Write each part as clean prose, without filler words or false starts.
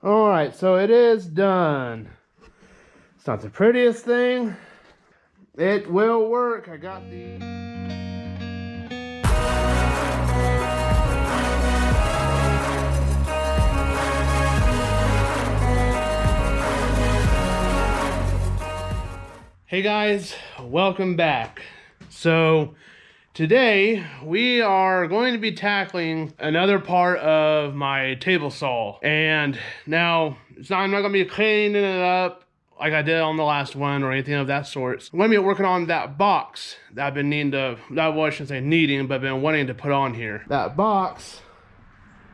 Alright, so it is done. It's not the prettiest thing. It will work. I got the... Hey guys, welcome back. So today we are going to be tackling another part of my table saw. And now I'm not going to be cleaning it up like I did on the last one or anything of that sort. I'm going to be working on that box that I've been needing to, well, I shouldn't say needing, but been wanting to put on here. That box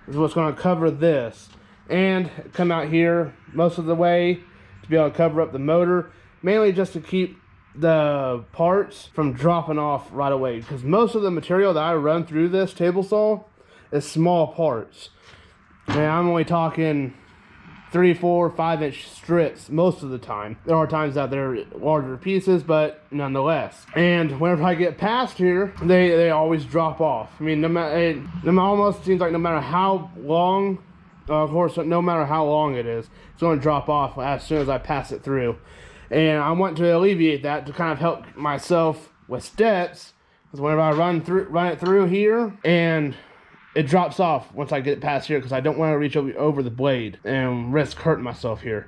is what's going to cover this and come out here most of the way to be able to cover up the motor. Mainly just to keep the parts from dropping off right away, because most of the material that I run through this table saw is small parts. And I'm only talking 3, 4, 5 inch strips most of the time. There are times that they're larger pieces, but nonetheless. And whenever I get past here, they always drop off. I mean, it almost seems like no matter how long, of course, no matter how long it is, it's going to drop off as soon as I pass it through. And I want to alleviate that to kind of help myself with steps, because whenever I run it through here, and it drops off once I get it past here, because I don't want to reach over the blade and risk hurting myself here.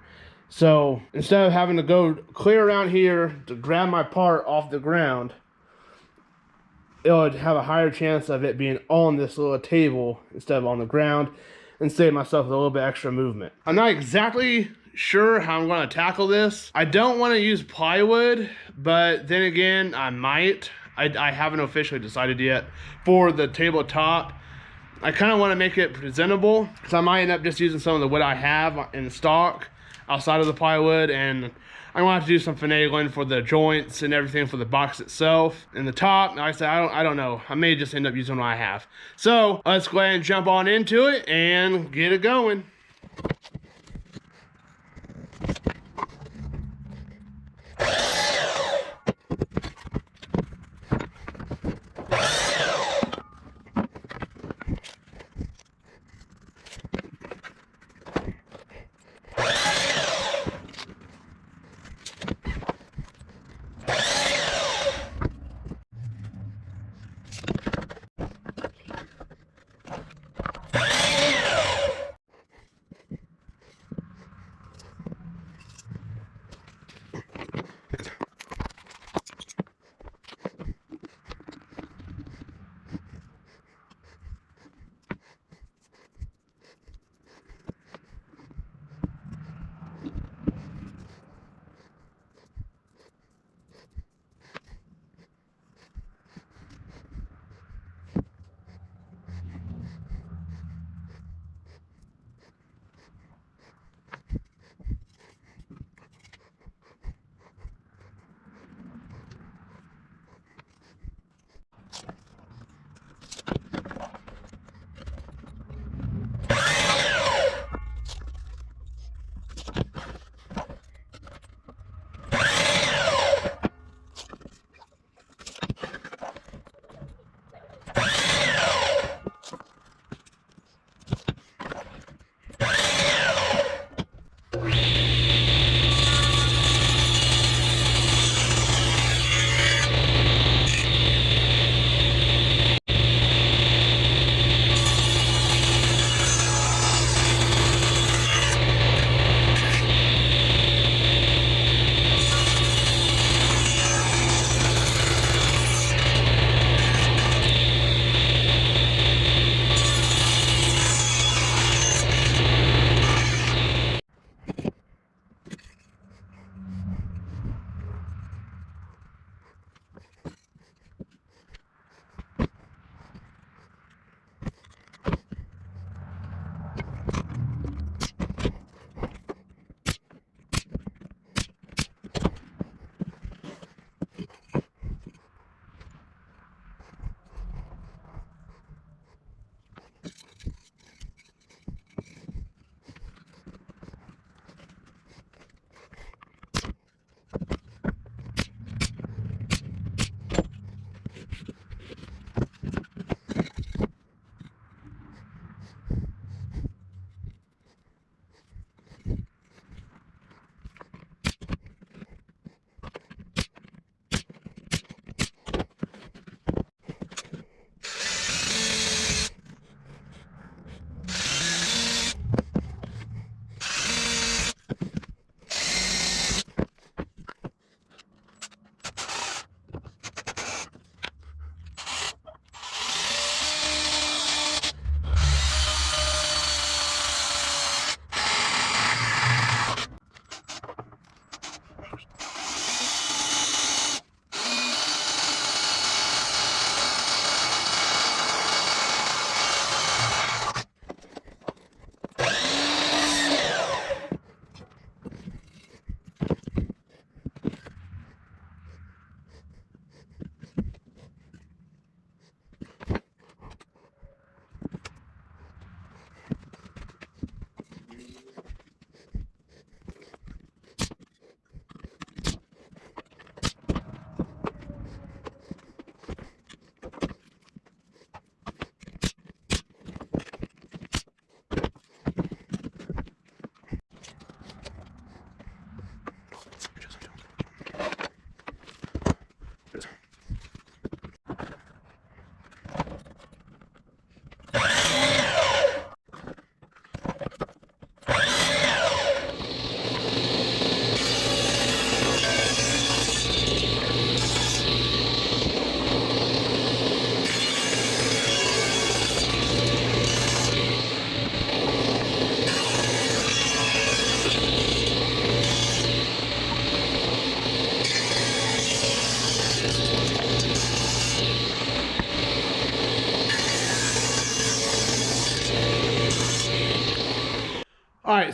So instead of having to go clear around here to grab my part off the ground, it would have a higher chance of it being on this little table instead of on the ground, and save myself a little bit extra movement. I'm not exactly sure how I'm going to tackle this. I don't want to use plywood, but then again, I might. I haven't officially decided yet. For the tabletop, I kind of want to make it presentable, so I might end up just using some of the wood I have in stock outside of the plywood, and I want to do some finagling for the joints and everything for the box itself. And the top, like I said, I don't know. I may just end up using what I have. So let's go ahead and jump on into it and get it going.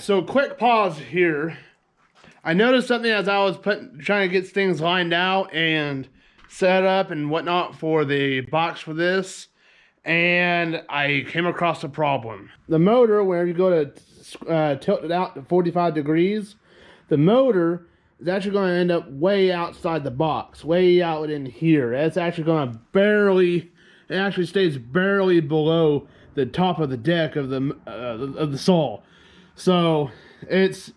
so quick pause here. I noticed something as I was trying to get things lined out and set up and whatnot for the box for this, and I came across a problem. The motor, whenever you go to tilt it out to 45 degrees, the motor is actually going to end up way outside the box, way out in here. It's actually going to barely, it actually stays barely below the top of the deck of the saw. So it's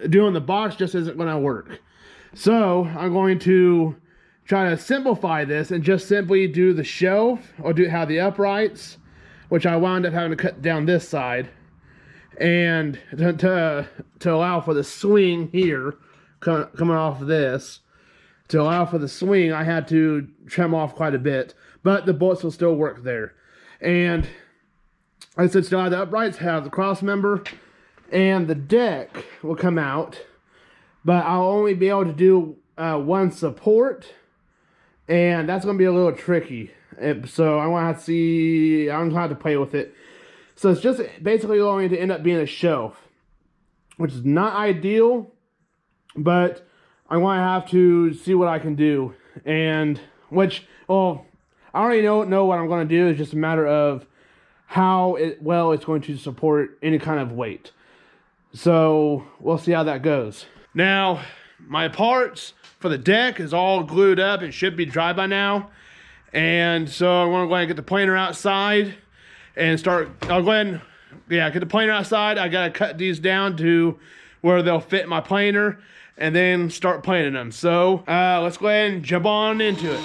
doing the box just isn't going to work. So I'm going to try to simplify this and just simply do the shelf, or have the uprights, which I wound up having to cut down this side, and to allow for the swing here coming off of this. To allow for the swing, I had to trim off quite a bit, but the bolts will still work there. And I said, still have the uprights, have the cross member, and the deck will come out, but I'll only be able to do one support, and that's going to be a little tricky. So I want to have to see, I'm going to have to play with it. So it's just basically going to end up being a shelf, which is not ideal, but I want to have to see what I can do. And which, well, I already know what I'm going to do. It's just a matter of how it's going to support any kind of weight. So we'll see how that goes. Now, my parts for the deck is all glued up and should be dry by now. And so I'm going to go ahead and get the planer outside and start. I'll go ahead and, get the planer outside. I got to cut these down to where they'll fit my planer and then start planing them. So let's go ahead and jump on into it.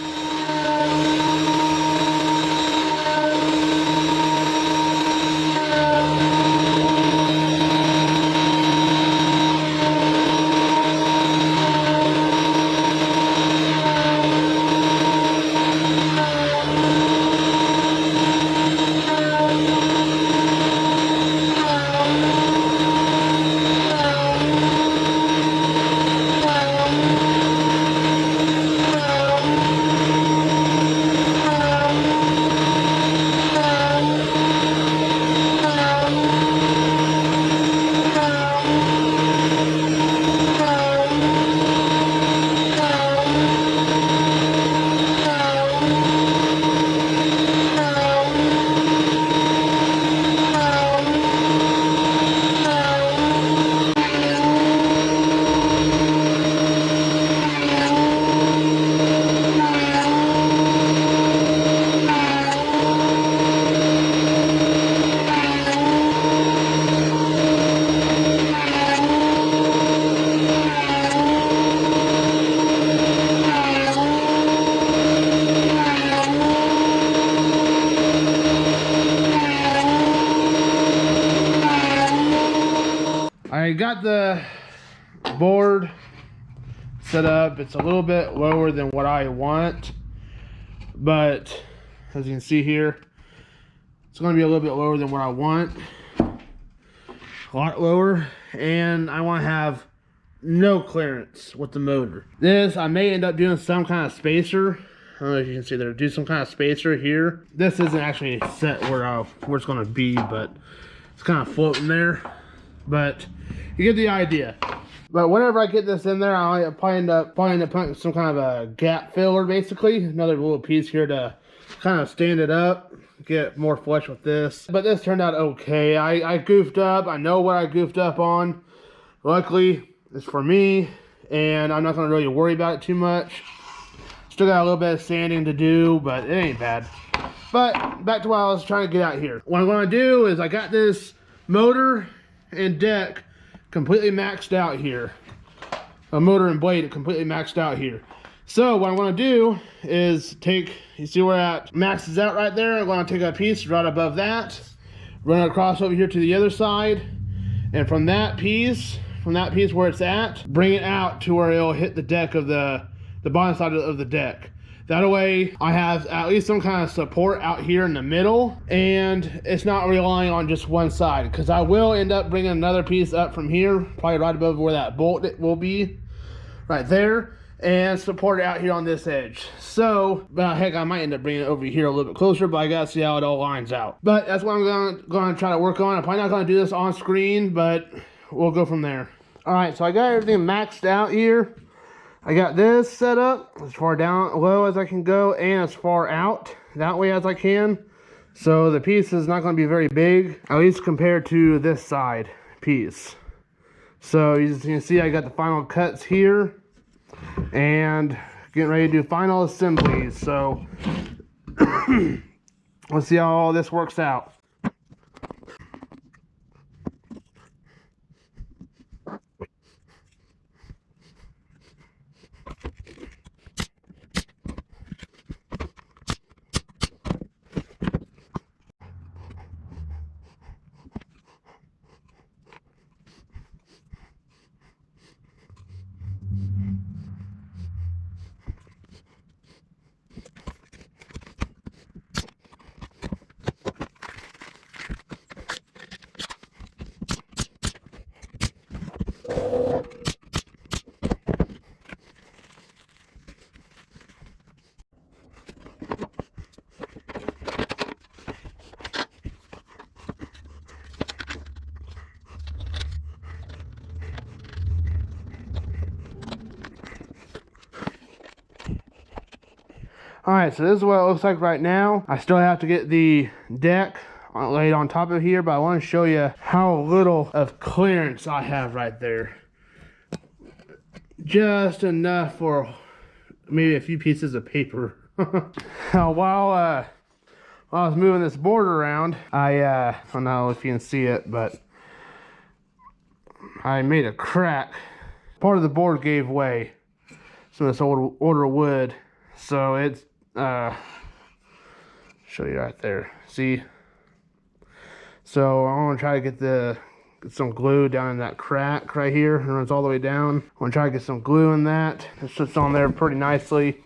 I got the board set up. It's a little bit lower than what I want, but as you can see here, it's going to be a little bit lower than what I want. A lot lower, and I want to have no clearance with the motor. This, I may end up doing some kind of spacer. I don't know if you can see there. Do some kind of spacer here. This isn't actually set where it's going to be, but it's kind of floating there. But you get the idea. But whenever I get this in there, I'll probably end up putting some kind of a gap filler, basically. Another little piece here to kind of stand it up, get more flush with this. But this turned out okay. I goofed up. I know what I goofed up on. Luckily, it's for me, and I'm not going to really worry about it too much. Still got a little bit of sanding to do, but it ain't bad. But back to what I was trying to get out here. What I'm going to do is I got this motor and deck completely maxed out here. A motor and blade completely maxed out here. So what I'm going to do is take, you see where that maxes out right there? I'm going to take a piece right above that, run it across over here to the other side, and from that piece where it's at, bring it out to where it'll hit the deck of the bottom side of the deck. That way I have at least some kind of support out here in the middle, and it's not relying on just one side, because I will end up bringing another piece up from here, probably right above where that bolt will be, right there, and support it out here on this edge. So, but heck, I might end up bringing it over here a little bit closer, but I gotta see how it all lines out. But that's what I'm going to try to work on. I'm probably not going to do this on screen, but we'll go from there. All right, so I got everything maxed out here. I got this set up as far down low as I can go and as far out that way as I can. So the piece is not going to be very big, at least compared to this side piece. So as you can see, I got the final cuts here and getting ready to do final assemblies. So let's see how all this works out. All right, so this is what it looks like right now. I still have to get the deck laid on top of here, but I want to show you how little of clearance I have right there. Just enough for maybe a few pieces of paper. While I was moving this board around, I don't know if you can see it, but I made a crack. Part of the board gave way. Some of this older wood. So it's show you right there. See? So I'm gonna try to get some glue down in that crack right here. It runs all the way down. I'm gonna try to get some glue in that. It sits on there pretty nicely.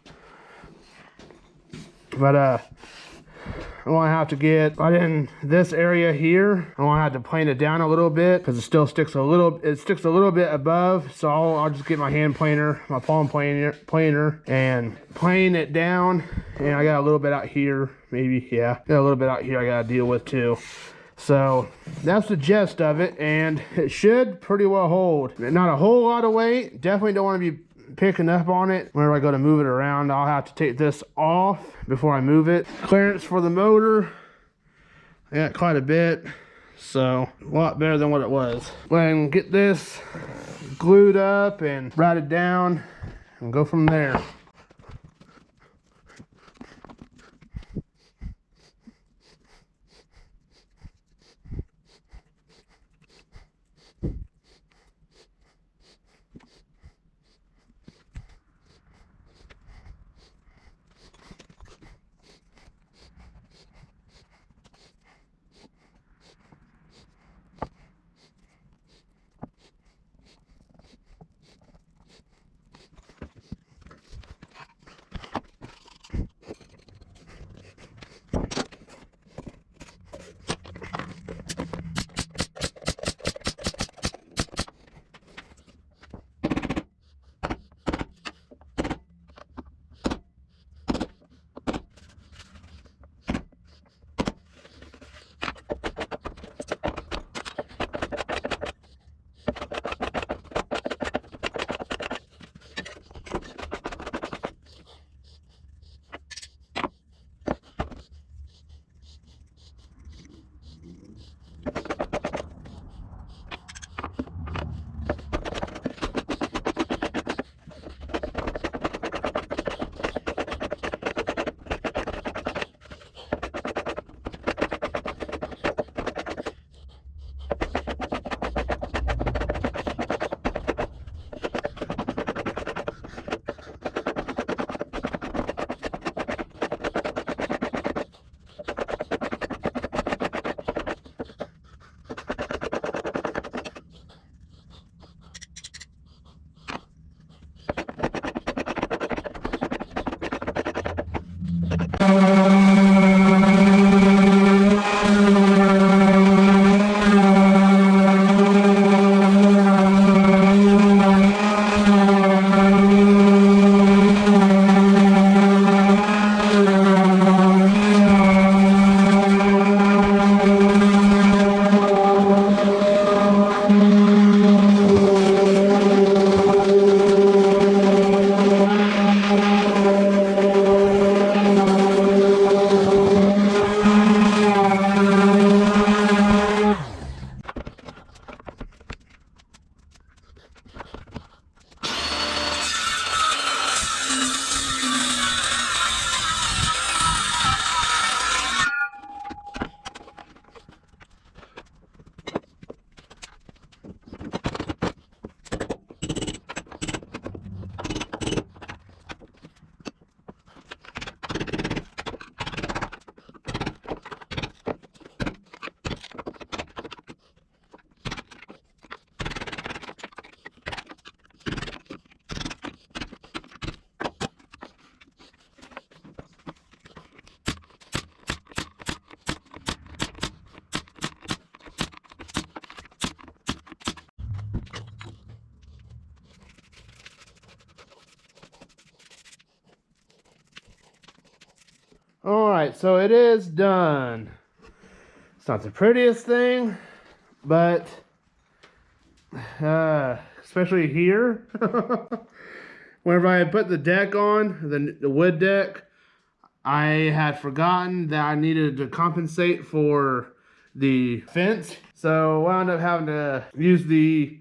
But I'm gonna have to get right in this area here. I'm gonna have to plane it down a little bit because it still sticks a little. It sticks a little bit above. So I'll just get my hand planer, my palm planer, and plane it down. And I got a little bit out here, maybe. Yeah, got a little bit out here I gotta deal with too. So that's the gist of it, and it should pretty well hold. Not a whole lot of weight. Definitely don't want to be picking up on it. Whenever I go to move it around, I'll have to take this off before I move it. Clearance for the motor, I got quite a bit, so a lot better than what it was. Go ahead and get this glued up and routed down and go from there. Alright, so it is done. It's not the prettiest thing, but especially here, whenever I put the deck on, the wood deck, I had forgotten that I needed to compensate for the fence. So I wound up having to use the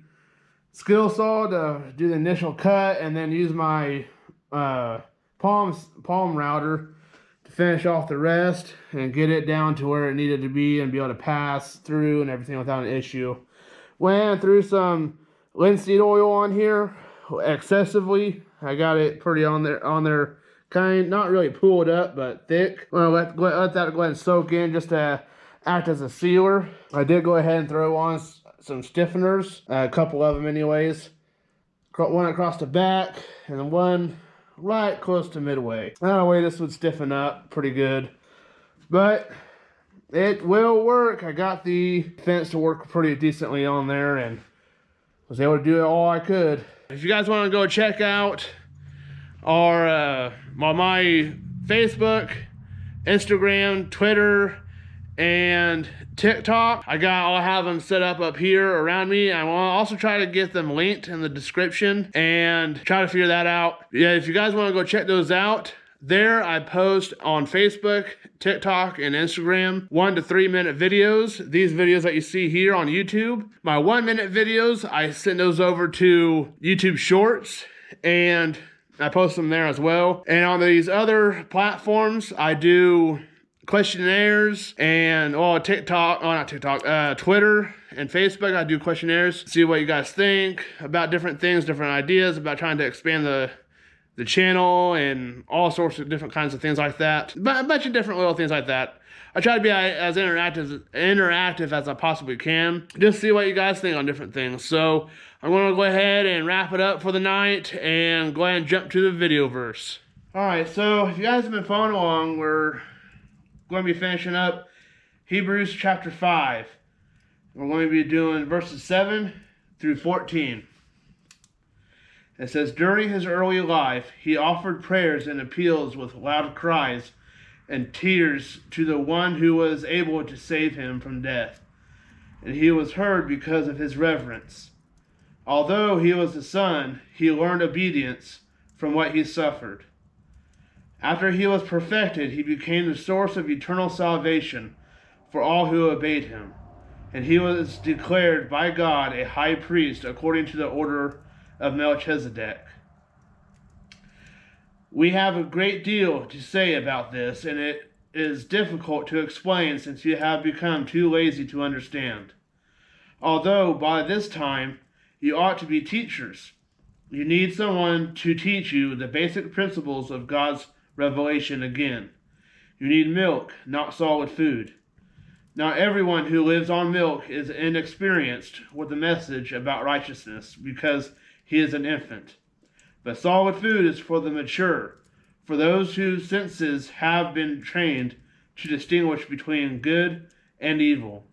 skill saw to do the initial cut and then use my palm router to finish off the rest and get it down to where it needed to be and be able to pass through and everything without an issue. Went through some linseed oil on here excessively. I got it pretty on there, kind, not really pulled up, but thick. Well, let that go ahead and soak in just to act as a sealer. I did go ahead and throw on some stiffeners, a couple of them anyways. One across the back and then one right close to midway. That way this would stiffen up pretty good. But it will work. I got the fence to work pretty decently on there and was able to do all I could. If you guys want to go check out our my Facebook, Instagram, Twitter, and TikTok, I'll have them set up here around me. I will also try to get them linked in the description and try to figure that out. Yeah, if you guys want to go check those out, there I post on Facebook, TikTok, and Instagram 1 to 3 minute videos. These videos that you see here on YouTube, my 1 minute videos, I send those over to YouTube Shorts and I post them there as well. And on these other platforms, I do questionnaires and Twitter and Facebook. I do questionnaires, see what you guys think about different things, different ideas about trying to expand the channel and all sorts of different kinds of things like that. But a bunch of different little things like that. I try to be as interactive as I possibly can. Just see what you guys think on different things. So I'm going to go ahead and wrap it up for the night and go ahead and jump to the video verse. Alright, so if you guys have been following along, we're going to be finishing up Hebrews chapter 5. We're going to be doing verses 7 through 14. It says, during his early life, he offered prayers and appeals with loud cries and tears to the one who was able to save him from death. And he was heard because of his reverence. Although he was a son, he learned obedience from what he suffered. After he was perfected, he became the source of eternal salvation for all who obeyed him. And he was declared by God a high priest according to the order of Melchizedek. We have a great deal to say about this, and it is difficult to explain since you have become too lazy to understand. Although by this time you ought to be teachers, you need someone to teach you the basic principles of God's revelation again. You need milk, not solid food. Not everyone who lives on milk is inexperienced with the message about righteousness because he is an infant. But solid food is for the mature, for those whose senses have been trained to distinguish between good and evil.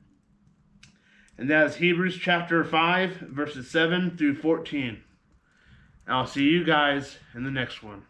And that is Hebrews chapter 5, verses 7 through 14. I'll see you guys in the next one.